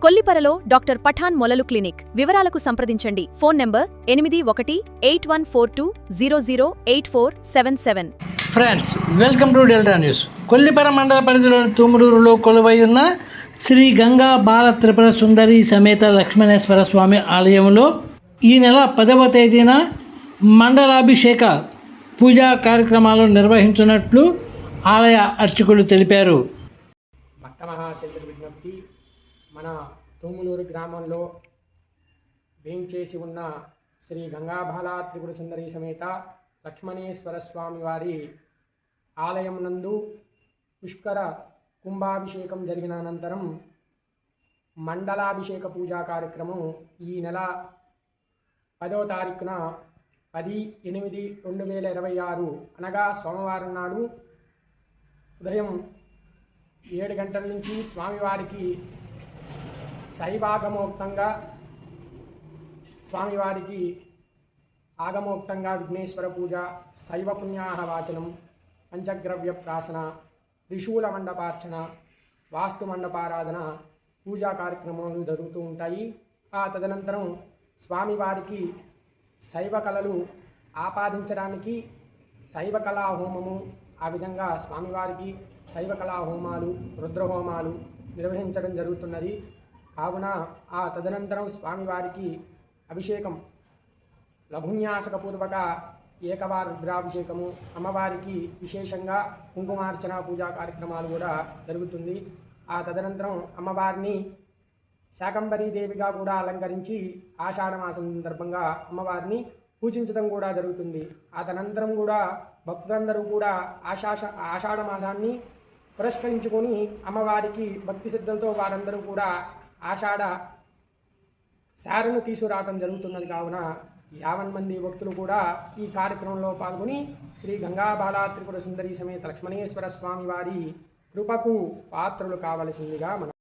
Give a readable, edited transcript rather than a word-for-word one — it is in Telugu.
కొల్లిపరలో డాక్టర్ పఠాన్ మొలలు క్లినిక్. వివరాలకు సంప్రదించండి. Phone number 818140084777. Friends, welcome to delta news. Kollipara మండల పరిధిలోని తుముడూరులో కొలువై ఉన్న శ్రీ గంగా బాల త్రిపుర సుందరి సమేత లక్ష్మణేశ్వర స్వామి ఆలయంలో ఈ నెల 10వ తేదీన మండలాభిషేక పూజా కార్యక్రమాలు నిర్వహించినట్లు ఆలయ అర్చకులు తెలిపారు. భక్త మహాశంకర విజ్ఞప్తి. మన తూములూరు గ్రామంలో వేంచేసి ఉన్న శ్రీ గంగాబాల త్రిపుర సుందరి సమేత లక్ష్మణేశ్వర స్వామి వారి ఆలయం నందు పుష్కర కుంభాభిషేకం జరిగిన అనంతరం మండలాభిషేక పూజా కార్యక్రమం ఈ నెల 10వ తారీఖున 10/8/2026 అనగా సోమవారం నాడు ఉదయం 7 గంటల నుంచి స్వామివారికి ఆగమోక్తంగా విఘ్నేశ్వర పూజ, శైవ పుణ్యాహ వాచనం, పంచగ్రవ్య ప్రాసన, త్రిశూల మండపార్చన, వాస్తు మండపారాధన పూజా కార్యక్రమాలు జరుగుతూ ఉంటాయి. ఆ తదనంతరం స్వామివారికి శైవ కళలు ఆపాదించడానికి శైవ కళా హోమము, ఆ విధంగా స్వామివారికి శైవ కళా హోమాలు, రుద్రహోమాలు నిర్వహించడం జరుగుతున్నది. కావున ఆ తదనంతరం స్వామివారికి అభిషేకం లఘున్యాసకపూర్వక ఏకవార రుద్రాభిషేకము, అమ్మవారికి విశేషంగా కుంకుమార్చన పూజా కార్యక్రమాలు కూడా జరుగుతుంది. ఆ తదనంతరం అమ్మవారిని శాకంబరీదేవిగా కూడా అలంకరించి ఆషాఢమాసం సందర్భంగా అమ్మవారిని పూజించడం కూడా జరుగుతుంది. ఆ తదనంతరం కూడా భక్తులందరూ కూడా ఆషాఢ మాసాన్ని పురస్కరించుకొని అమ్మవారికి భక్తి శ్రద్ధలతో వారందరూ కూడా ఆషాఢ శారను తీసుకురావడం జరుగుతున్నది. కావున 50 మంది భక్తులు కూడా ఈ కార్యక్రమంలో పాల్గొని శ్రీ గంగాబాల త్రిపుర సుందరి సమేత లక్ష్మణేశ్వర స్వామి వారి కృపకు పాత్రలు కావలసిందిగా మనం